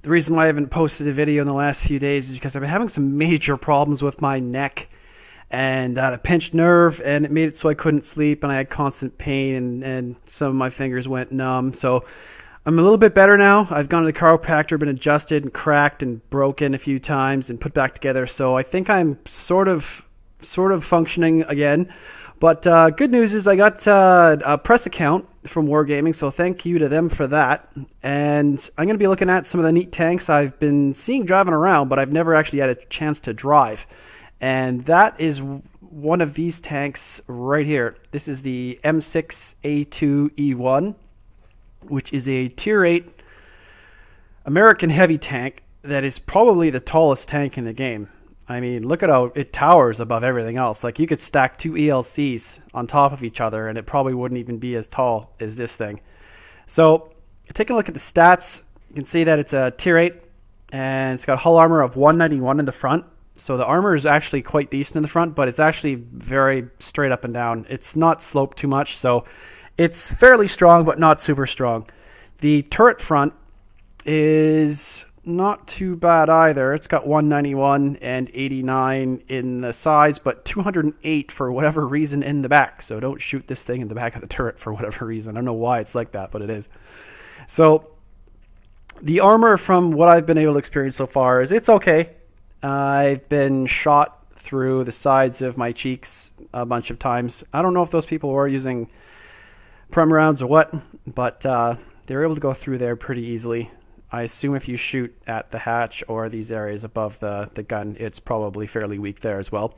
The reason why I haven't posted a video in the last few days is because I've been having some major problems with my neck, and I had a pinched nerve, and it made it so I couldn't sleep, and I had constant pain, and some of my fingers went numb. So I'm a little bit better now. I've gone to the chiropractor, been adjusted and cracked and broken a few times and put back together. So I think I'm sort of functioning again. But good news is I got a press account from Wargaming, so thank you to them for that. And I'm going to be looking at some of the neat tanks I've been seeing driving around, but I've never actually had a chance to drive. And that is one of these tanks right here. This is the M6A2E1, which is a Tier 8 American heavy tank that is probably the tallest tank in the game. I mean, look at how it towers above everything else. Like, you could stack two ELCs on top of each other and it probably wouldn't even be as tall as this thing. So, taking a look at the stats, you can see that it's a Tier 8 and it's got hull armor of 191 in the front. So the armor is actually quite decent in the front, but it's actually very straight up and down. It's not sloped too much, so it's fairly strong, but not super strong. The turret front is not too bad either. It's got 191 and 89 in the sides, but 208 for whatever reason in the back. So don't shoot this thing in the back of the turret for whatever reason. I don't know why it's like that, but it is. So the armor, from what I've been able to experience so far, is it's okay. I've been shot through the sides of my cheeks a bunch of times. I don't know if those people were using prem rounds or what, but they were able to go through there pretty easily. I assume if you shoot at the hatch or these areas above the gun, it's probably fairly weak there as well.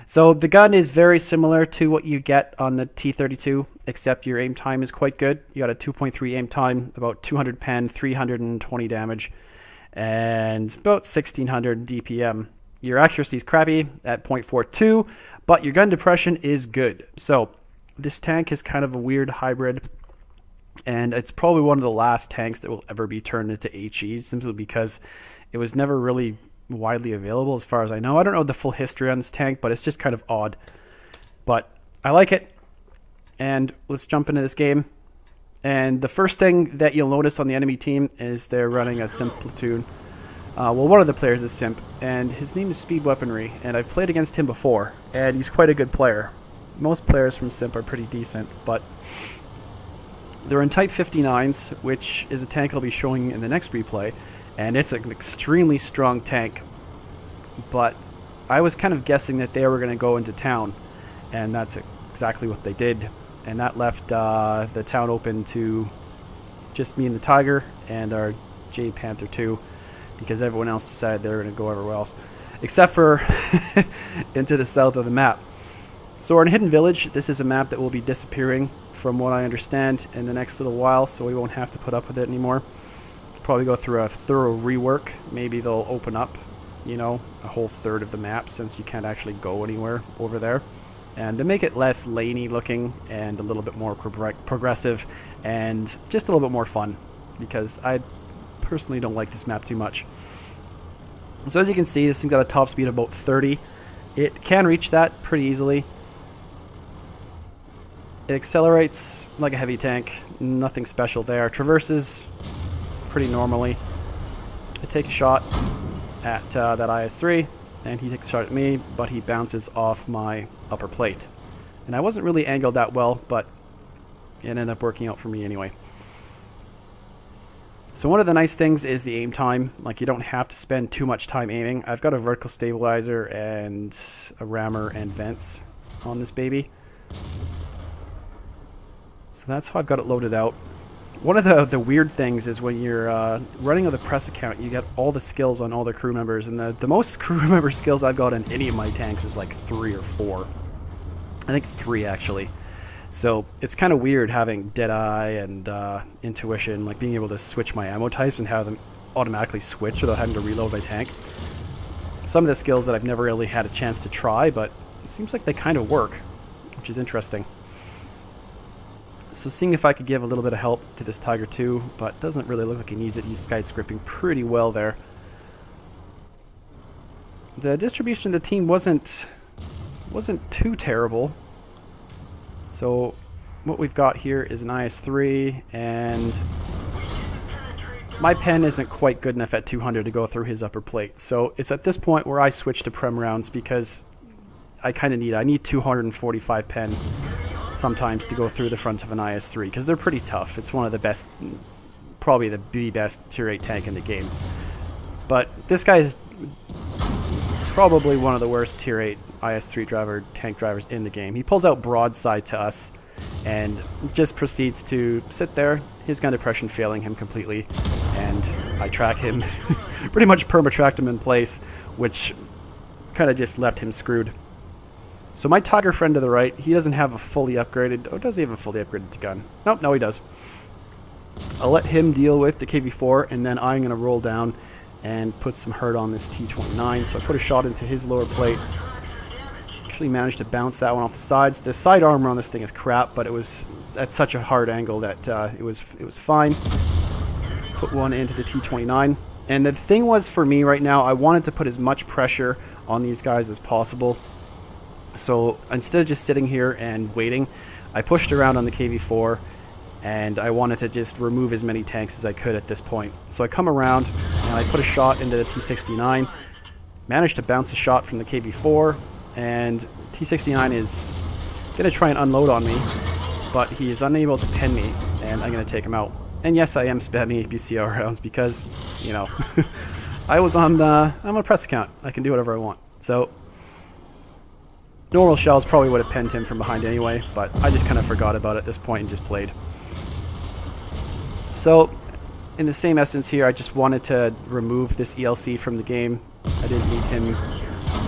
So the gun is very similar to what you get on the T32, except your aim time is quite good. You got a 2.3 aim time, about 200 pen, 320 damage, and about 1600 DPM. Your accuracy is crappy at 0.42, but your gun depression is good. So this tank is kind of a weird hybrid, and it's probably one of the last tanks that will ever be turned into HE, simply because it was never really widely available as far as I know. I don't know the full history on this tank, but it's just kind of odd. But I like it, and let's jump into this game. And the first thing that you'll notice on the enemy team is they're running a simp platoon. Well, one of the players is simp, and his name is Speed Weaponry, and I've played against him before, and he's quite a good player. Most players from simp are pretty decent, but they're in Type 59s, which is a tank I'll be showing in the next replay, and it's an extremely strong tank. But I was kind of guessing that they were going to go into town, and that's exactly what they did. And that left the town open to just me and the Tiger and our J Panther 2, because everyone else decided they were going to go everywhere else, except for into the south of the map. So we're in Hidden Village. This is a map that will be disappearing, from what I understand, in the next little while, so we won't have to put up with it anymore. Probably go through a thorough rework. Maybe they'll open up, you know, a whole third of the map, since you can't actually go anywhere over there. And to make it less laney looking and a little bit more progressive and just a little bit more fun, because I personally don't like this map too much. So as you can see, this thing's got a top speed of about 30. It can reach that pretty easily. It accelerates like a heavy tank, nothing special there. Traverses pretty normally. I take a shot at that IS-3, and he takes a shot at me, but he bounces off my upper plate. And I wasn't really angled that well, but it ended up working out for me anyway. So one of the nice things is the aim time. Like, you don't have to spend too much time aiming. I've got a vertical stabilizer and a rammer and vents on this baby. So that's how I've got it loaded out. One of the weird things is when you're running on the press account, you get all the skills on all the crew members, and the most crew member skills I've got in any of my tanks is like 3 or 4. I think 3 actually. So it's kind of weird having Deadeye and Intuition, like being able to switch my ammo types and have them automatically switch without having to reload my tank. Some of the skills that I've never really had a chance to try, but it seems like they kind of work, which is interesting. So seeing if I could give a little bit of help to this Tiger 2, but doesn't really look like he needs it. He's skite-scripting pretty well there. The distribution of the team wasn't too terrible. So what we've got here is an IS-3 and my pen isn't quite good enough at 200 to go through his upper plate. So it's at this point where I switch to Prem rounds because I need 245 pen sometimes to go through the front of an IS-3 because they're pretty tough. It's one of the best, probably the best tier 8 tank in the game. But this guy is probably one of the worst tier 8 IS-3 tank drivers in the game. He pulls out broadside to us and just proceeds to sit there, his gun depression failing him completely, and I track him, pretty much perma-tracked him in place, which kind of just left him screwed. So my Tiger friend to the right, he doesn't have a fully upgraded, oh, does he have a fully upgraded gun? Nope, no he does. I'll let him deal with the KV-4, and then I'm going to roll down and put some hurt on this T-29. So I put a shot into his lower plate. Actually managed to bounce that one off the sides. The side armor on this thing is crap, but it was at such a hard angle that it was fine. Put one into the T-29. And the thing was for me right now, I wanted to put as much pressure on these guys as possible. So instead of just sitting here and waiting, I pushed around on the KV-4 and I wanted to just remove as many tanks as I could at this point. So I come around and I put a shot into the T-69, managed to bounce a shot from the KV-4, and T-69 is going to try and unload on me, but he is unable to pen me, and I'm going to take him out. And yes, I am spamming APCR rounds because, you know, I'm on a press account. I can do whatever I want. So normal shells probably would have penned him from behind anyway, but I just kind of forgot about it at this point and just played. So, in the same essence here, I just wanted to remove this ELC from the game. I didn't need him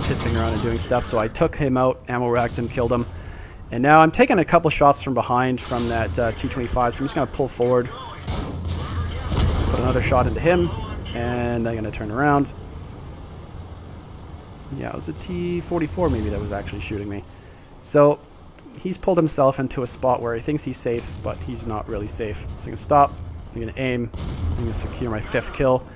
pissing around and doing stuff, so I took him out, ammo racked him, killed him. And now I'm taking a couple shots from behind from that T-25, so I'm just going to pull forward, put another shot into him, and I'm going to turn around. Yeah, it was a T-44 maybe that was actually shooting me. So, he's pulled himself into a spot where he thinks he's safe, but he's not really safe. So I'm going to stop. I'm going to aim. I'm going to secure my 5th kill.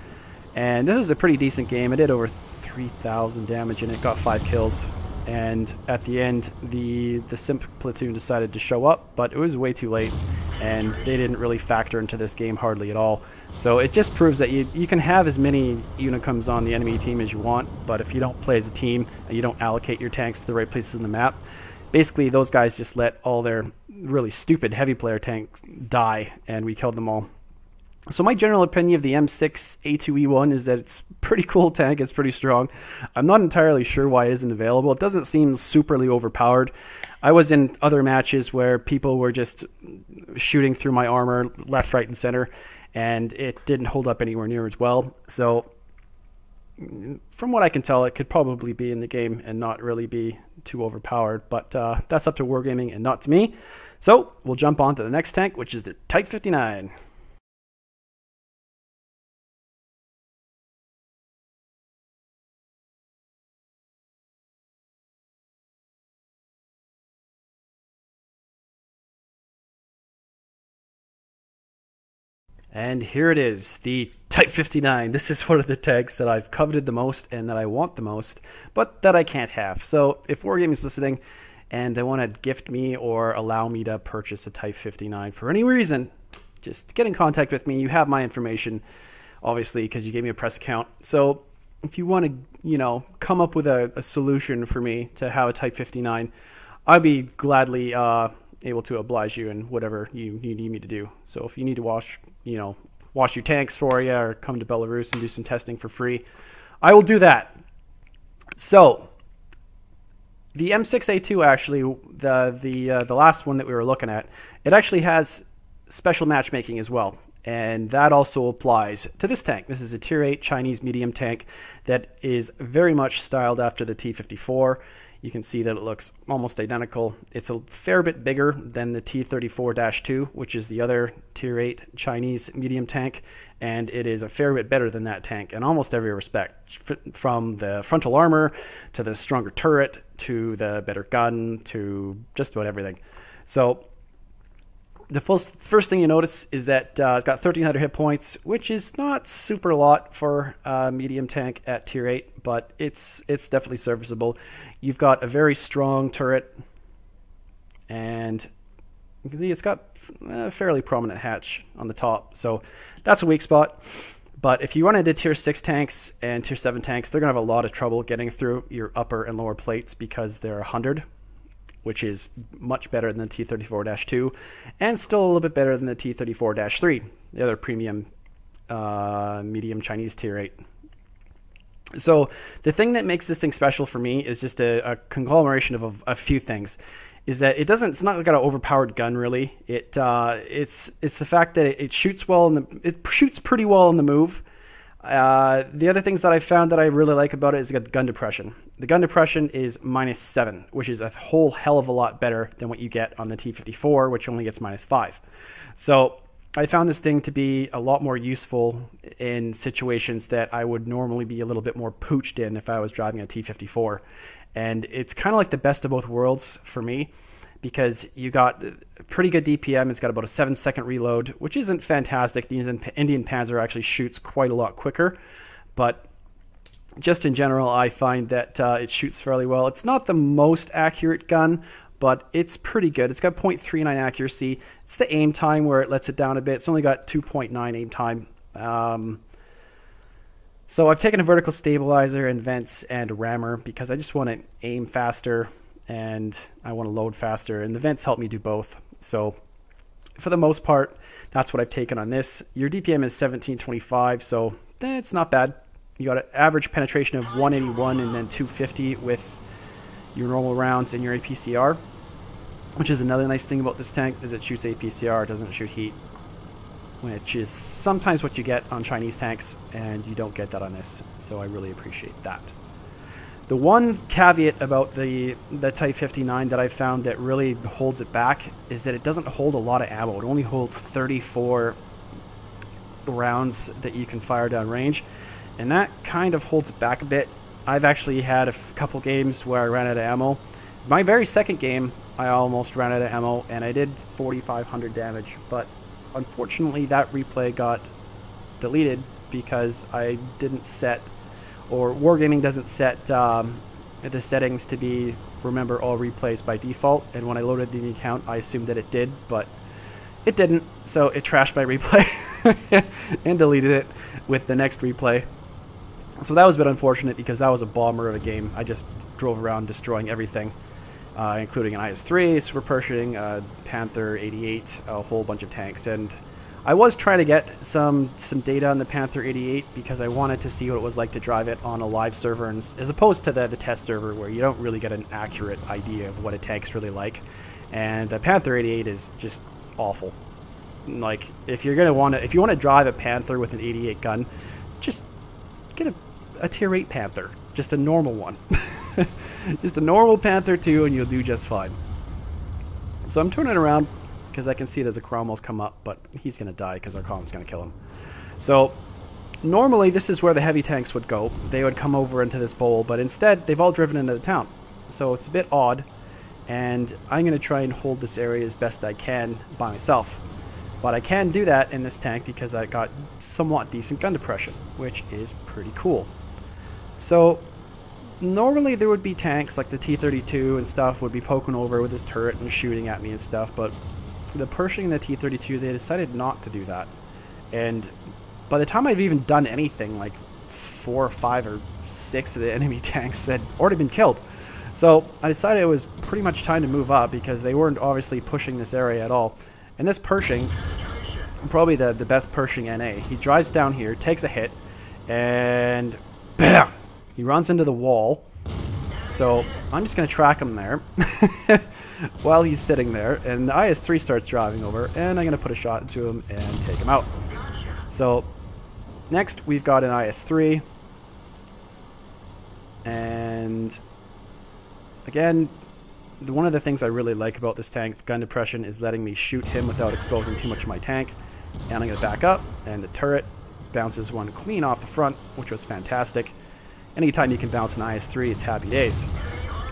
And this was a pretty decent game. I did over 3,000 damage and it got 5 kills. And at the end, the Simp platoon decided to show up, but it was way too late. And they didn't really factor into this game hardly at all. So it just proves that you can have as many Unicums on the enemy team as you want, but if you don't play as a team and you don't allocate your tanks to the right places in the map, basically those guys just let all their really stupid heavy player tanks die, and we killed them all. So my general opinion of the M6A2E1 is that it's a pretty cool tank, it's pretty strong. I'm not entirely sure why it isn't available. It doesn't seem superly overpowered. I was in other matches where people were just shooting through my armor left, right, and center, and it didn't hold up anywhere near as well. So from what I can tell, it could probably be in the game and not really be too overpowered, but that's up to Wargaming and not to me. So we'll jump on to the next tank, which is the Type 59. And here it is, the Type 59. This is one of the tanks that I've coveted the most and that I want the most, but that I can't have. So if Wargaming is listening and they want to gift me or allow me to purchase a Type 59 for any reason, just get in contact with me. You have my information, obviously, because you gave me a press account. So if you want to, you know, come up with a solution for me to have a Type 59, I'd be gladly able to oblige you in whatever you need me to do. So if you need to wash your tanks for you or come to Belarus and do some testing for free, I will do that. So the M6A2, actually, the last one that we were looking at, it actually has special matchmaking as well. And that also applies to this tank. This is a Tier 8 Chinese medium tank that is very much styled after the T-54. You can see that it looks almost identical. It's a fair bit bigger than the T-34-2, which is the other Tier 8 Chinese medium tank, and it is a fair bit better than that tank in almost every respect, from the frontal armor to the stronger turret to the better gun to just about everything. So the first thing you notice is that it's got 1,300 hit points, which is not super a lot for a medium tank at Tier 8, but it's definitely serviceable. You've got a very strong turret, and you can see it's got a fairly prominent hatch on the top. So that's a weak spot. But if you run into tier 6 tanks and tier 7 tanks, they're going to have a lot of trouble getting through your upper and lower plates because they're 100, which is much better than the T34-2 and still a little bit better than the T34-3, the other premium medium Chinese tier 8. So the thing that makes this thing special for me is just a conglomeration of a few things. Is that it's not got an overpowered gun really. It's the fact that it shoots well it shoots pretty well in the move. The other things that I found that I really like about it is the gun depression. The gun depression is -7, which is a whole hell of a lot better than what you get on the T54, which only gets -5. So I found this thing to be a lot more useful in situations that I would normally be a little bit more pooched in if I was driving a T54. And it's kind of like the best of both worlds for me because you got pretty good DPM. It's got about a 7-second reload, which isn't fantastic. The Indian Panzer actually shoots quite a lot quicker. But just in general, I find that it shoots fairly well. It's not the most accurate gun, but it's pretty good. It's got 0.39 accuracy. It's the aim time where it lets it down a bit. It's only got 2.9 aim time. So I've taken a vertical stabilizer and vents and rammer because I just want to aim faster and I want to load faster, and the vents help me do both. So for the most part, that's what I've taken on this. Your DPM is 1725, so it's not bad. You got an average penetration of 181 and then 250 with your normal rounds and your APCR, which is another nice thing about this tank is it shoots APCR, it doesn't shoot heat, which is sometimes what you get on Chinese tanks, and you don't get that on this, so I really appreciate that. The one caveat about the Type 59 that I found that really holds it back is that it doesn't hold a lot of ammo. It only holds 34 rounds that you can fire down range, and that kind of holds it back a bit. I've actually had a couple games where I ran out of ammo. My very second game, I almost ran out of ammo, and I did 4,500 damage, but unfortunately, that replay got deleted because I didn't set, or Wargaming doesn't set the settings to be remember all replays by default. And when I loaded the account, I assumed that it did, but it didn't. So it trashed my replay and deleted it with the next replay. So that was a bit unfortunate because that was a bomber of a game. I just drove around destroying everything. Including an IS-3, Super Pershing, Panther 88, a whole bunch of tanks. And I was trying to get some data on the Panther 88 because I wanted to see what it was like to drive it on a live server, and, as opposed to the test server where you don't really get an accurate idea of what a tank's really like. And the Panther 88 is just awful. Like, if you want to drive a Panther with an 88 gun, just get a tier 8 Panther, just a normal one. Just a normal Panther 2 and you'll do just fine. So I'm turning around because I can see that the Cromwell's come up, but he's going to die because our column's going to kill him. So normally this is where the heavy tanks would go. They would come over into this bowl, but instead they've all driven into the town. So it's a bit odd, and I'm going to try and hold this area as best I can by myself. But I can do that in this tank because I got somewhat decent gun depression, which is pretty cool. So normally there would be tanks like the T-32 and stuff would be poking over with his turret and shooting at me and stuff, but the Pershing and the T-32, they decided not to do that. And by the time I've even done anything, like 4 or 5 or 6 of the enemy tanks had already been killed. So I decided it was pretty much time to move up because they weren't obviously pushing this area at all. And this Pershing, probably the best Pershing NA, he drives down here, takes a hit, and BAM! He runs into the wall. So I'm just going to track him there while he's sitting there. And the IS-3 starts driving over, and I'm going to put a shot into him and take him out. So next we've got an IS-3. And again, one of the things I really like about this tank, gun depression, is letting me shoot him without exposing too much of my tank. And I'm going to back up, and the turret bounces one clean off the front, which was fantastic. Anytime you can bounce an IS-3, it's happy days.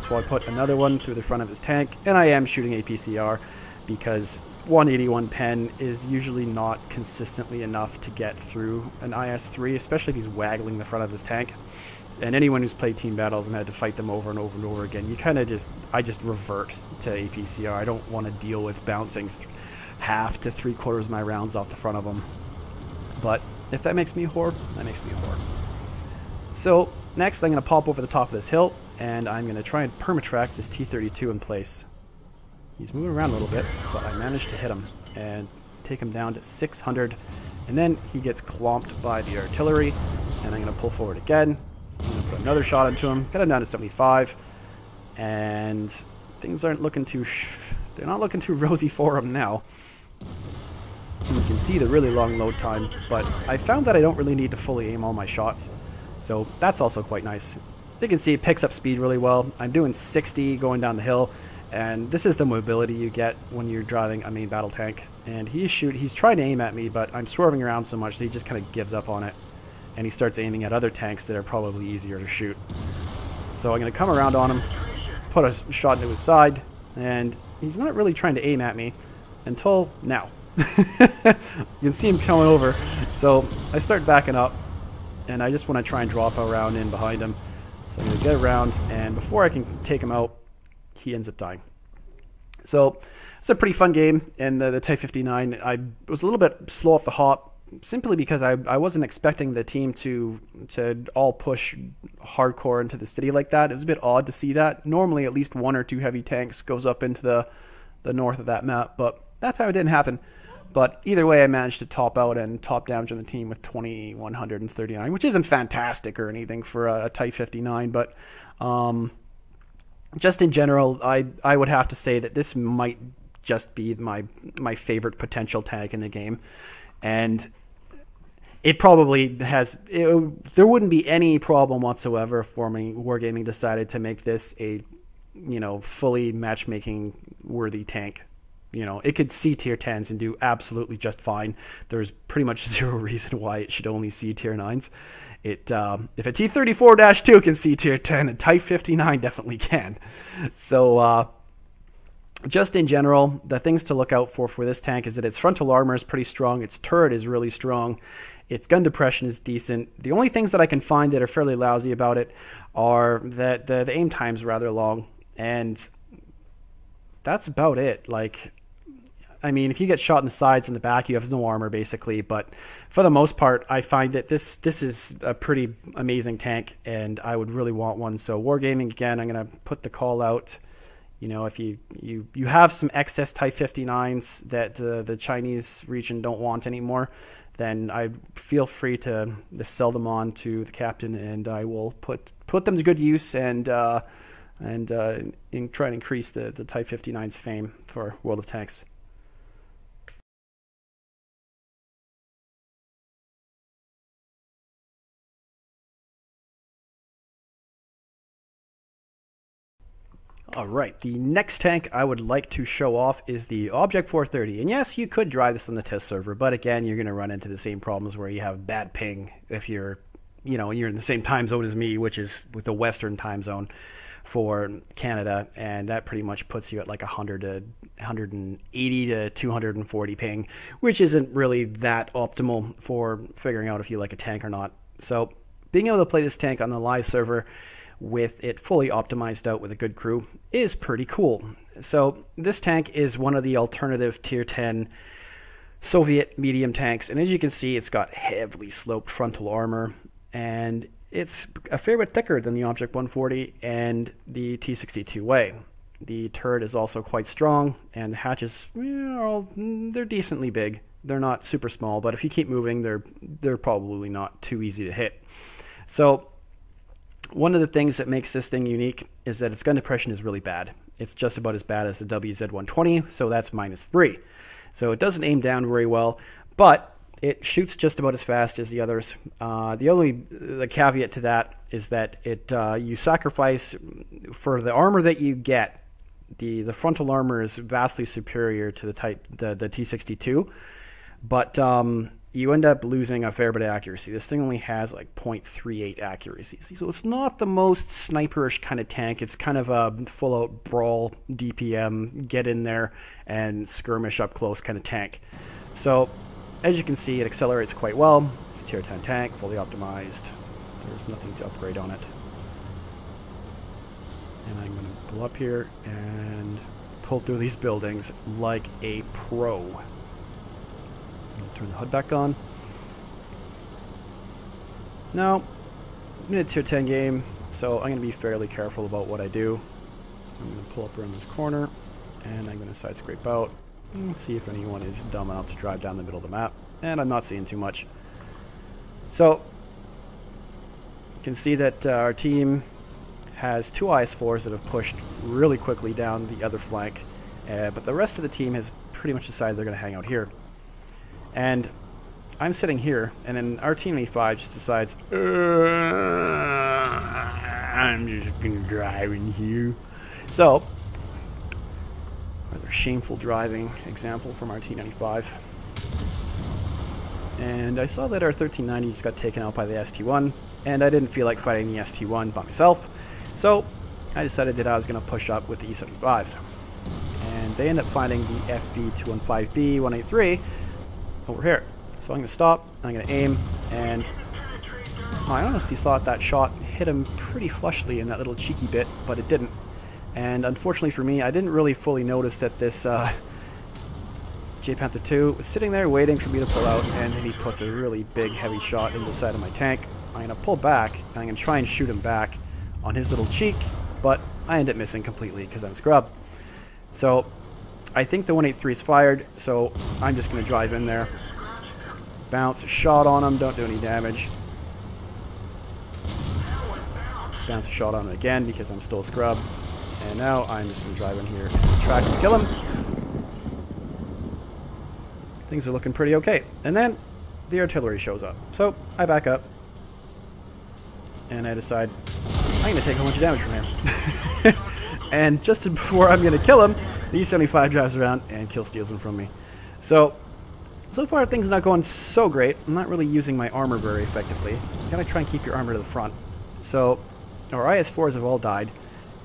So I put another one through the front of his tank, and I am shooting APCR because 181 pen is usually not consistently enough to get through an IS-3, especially if he's waggling the front of his tank. And anyone who's played team battles and had to fight them over and over and over again, you kind of I just revert to APCR. I don't want to deal with bouncing half to 3/4 of my rounds off the front of them. But if that makes me a whore, that makes me a whore. So next I'm going to pop over the top of this hill, and I'm going to try and permatrack this T-32 in place. He's moving around a little bit, but I managed to hit him and take him down to 600, and then he gets clomped by the artillery, and I'm going to pull forward again. I'm going to put another shot into him, get him down to 75, and things aren't looking too... they're not looking too rosy for him now. And you can see the really long load time, but I found that I don't really need to fully aim all my shots, so that's also quite nice. You can see it picks up speed really well. I'm doing 60 going down the hill, and this is the mobility you get when you're driving a main battle tank. And he's trying to aim at me, but I'm swerving around so much that he just kind of gives up on it, and he starts aiming at other tanks that are probably easier to shoot. So I'm going to come around on him, put a shot into his side, and he's not really trying to aim at me until now. You can see him coming over, so I start backing up, and I just want to try and drop around in behind him. So I'm going to get around, and before I can take him out, he ends up dying. So it's a pretty fun game, and the Type 59, I was a little bit slow off the hop, simply because I wasn't expecting the team to all push hardcore into the city like that. It's a bit odd to see that. Normally at least 1 or 2 heavy tanks goes up into the north of that map, but that time it didn't happen. But either way, I managed to top out and top damage on the team with 2,139, which isn't fantastic or anything for a Type 59, but just in general, I would have to say that this might just be my favorite potential tank in the game. And it probably has... there wouldn't be any problem whatsoever if Wargaming decided to make this a, fully matchmaking worthy tank. It could see tier 10s and do absolutely just fine. There's pretty much zero reason why it should only see tier 9s. If a T-34-2 can see tier 10, a Type 59 definitely can. So just in general, the things to look out for this tank is that its frontal armor is pretty strong, its turret is really strong, its gun depression is decent. The only things that I can find that are fairly lousy about it are that the aim time's rather long, and that's about it. I mean, if you get shot in the sides and the back, you have no armor basically, but for the most part, I find that this is a pretty amazing tank, and I would really want one. So Wargaming, again, I'm going to put the call out. If you have some excess Type 59s that the Chinese region don't want anymore, then I feel free to sell them on to the captain, and I will put them to good use and try and increase the Type 59's fame for World of Tanks. Alright, the next tank I would like to show off is the Object 430. And yes, you could drive this on the test server, but again, you're going to run into the same problems where you have bad ping if you're in the same time zone as me, which is with the Western time zone for Canada, and that pretty much puts you at like 100 to 180 to 240 ping, which isn't really that optimal for figuring out if you like a tank or not. So being able to play this tank on the live server with it fully optimized out with a good crew is pretty cool. So this tank is one of the alternative tier 10 Soviet medium tanks, and as you can see, it's got heavily sloped frontal armor, and it's a fair bit thicker than the Object 140 and the T-62A. The turret is also quite strong, and the hatches, they're decently big. They're not super small, but if you keep moving, they're probably not too easy to hit. So one of the things that makes this thing unique is that its gun depression is really bad. It's just about as bad as the WZ-120, so that's -3. So it doesn't aim down very well, but it shoots just about as fast as the others. The caveat to that is that you sacrifice for the armor that you get. The frontal armor is vastly superior to the T-62, but you end up losing a fair bit of accuracy. This thing only has like 0.38 accuracy, so it's not the most sniperish kind of tank. It's kind of a full-out brawl, DPM, get in there and skirmish up close kind of tank. So as you can see, it accelerates quite well. It's a tier 10 tank, fully optimized. There's nothing to upgrade on it. And I'm going to pull up here and pull through these buildings like a pro. Turn the HUD back on. Now, mid-tier 10 game, so I'm going to be fairly careful about what I do. I'm going to pull up around this corner, and I'm going to side scrape out and see if anyone is dumb enough to drive down the middle of the map. And I'm not seeing too much. So, you can see that our team has 2 IS-4s that have pushed really quickly down the other flank, but the rest of the team has pretty much decided they're going to hang out here. And I'm sitting here, and then our teammate 5 just decides, I'm just going to drive in here. So, rather shameful driving example from our T95. And I saw that our 1390 just got taken out by the ST1, and I didn't feel like fighting the ST1 by myself, so I decided that I was going to push up with the E75s. And they end up finding the FV215B 183 over here. So I'm going to stop, I'm going to aim, and I honestly thought that shot hit him pretty flushly in that little cheeky bit, but it didn't. And unfortunately for me, I didn't really fully notice that this J-Panther 2 was sitting there waiting for me to pull out, and then he puts a really big heavy shot into the side of my tank. I'm going to pull back, and I'm going to try and shoot him back on his little cheek, but I end up missing completely because I'm scrub. So I think the 183 is fired, so I'm just going to drive in there, bounce a shot on him, don't do any damage. Bounce a shot on him again because I'm still a scrub. And now I'm just going to drive in here and track and kill him. Things are looking pretty okay. And then the artillery shows up. So I back up. And I decide I'm going to take a whole bunch of damage from him. And just before I'm going to kill him, the E75 drives around and kill steals him from me. So far things are not going so great. I'm not really using my armor very effectively. You gotta try and keep your armor to the front. So our IS-4s have all died.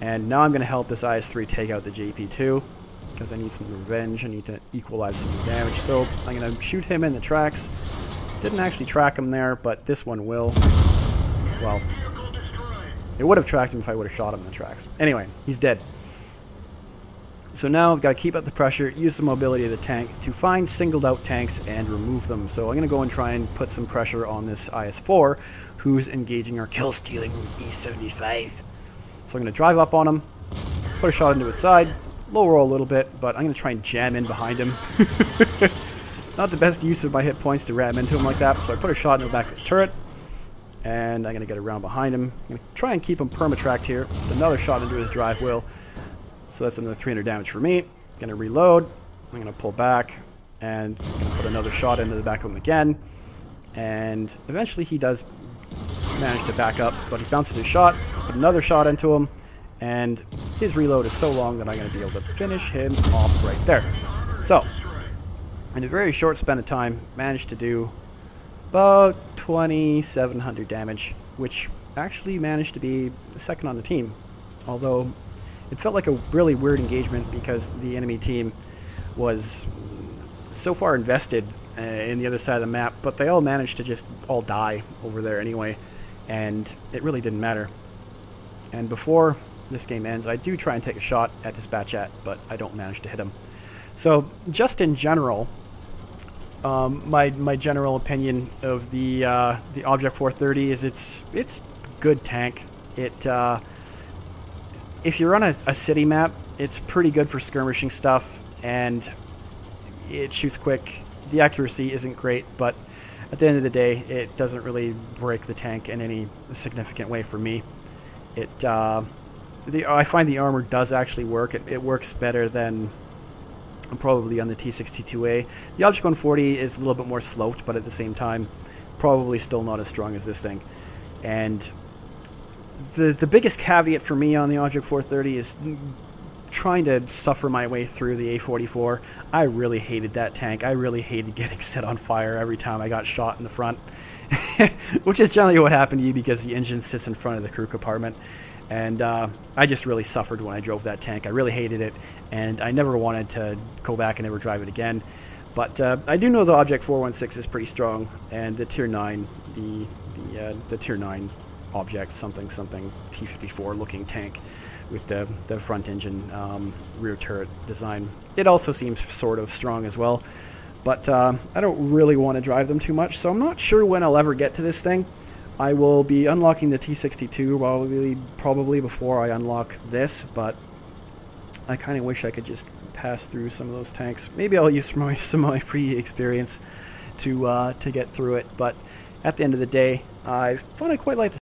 And now I'm going to help this IS-3 take out the JP-2 because I need some revenge. I need to equalize some of the damage. So I'm going to shoot him in the tracks. Didn't actually track him there, but this one will. Well, it would have tracked him if I would have shot him in the tracks. Anyway, he's dead. So now I've got to keep up the pressure, use the mobility of the tank to find singled out tanks and remove them. So I'm going to go and try and put some pressure on this IS-4 who's engaging our kill-stealing E75. So I'm going to drive up on him, put a shot into his side, low roll a little bit, but I'm going to try and jam in behind him. Not the best use of my hit points to ram into him like that, so I put a shot in the back of his turret, and I'm going to get around behind him. I'm going to try and keep him permatracked here, put another shot into his drive wheel, so that's another 300 damage for me. Going to reload, I'm going to pull back, and put another shot into the back of him again, and eventually he does manage to back up, but he bounces his shot, put another shot into him, and his reload is so long that I'm going to be able to finish him off right there. So, in a very short span of time, managed to do about 2,700 damage, which actually managed to be second on the team, although it felt like a really weird engagement because the enemy team was so far invested in the other side of the map, but they all managed to just all die over there anyway, and it really didn't matter. And before this game ends, I do try and take a shot at this Batchat, but I don't manage to hit him. So just in general, my general opinion of the Object 430 is it's good tank. If you're on a city map, it's pretty good for skirmishing stuff, and it shoots quick. The accuracy isn't great, but at the end of the day, it doesn't really break the tank in any significant way for me. I find the armor does actually work. It works better than probably on the T62A. The Object 140 is a little bit more sloped, but at the same time, probably still not as strong as this thing. And the biggest caveat for me on the Object 430 is trying to suffer my way through the A44. I really hated that tank. I really hated getting set on fire every time I got shot in the front, which is generally what happened to you because the engine sits in front of the crew compartment. And I just really suffered when I drove that tank. I really hated it, and I never wanted to go back and ever drive it again. But I do know the Object 416 is pretty strong, and the Tier 9, the Tier 9 object, something T-54 looking tank with the front engine rear turret design. It also seems sort of strong as well, but I don't really want to drive them too much, so I'm not sure when I'll ever get to this thing. I will be unlocking the T-62 probably before I unlock this, but I kind of wish I could just pass through some of those tanks. Maybe I'll use some of my free experience to get through it, but at the end of the day, I quite like the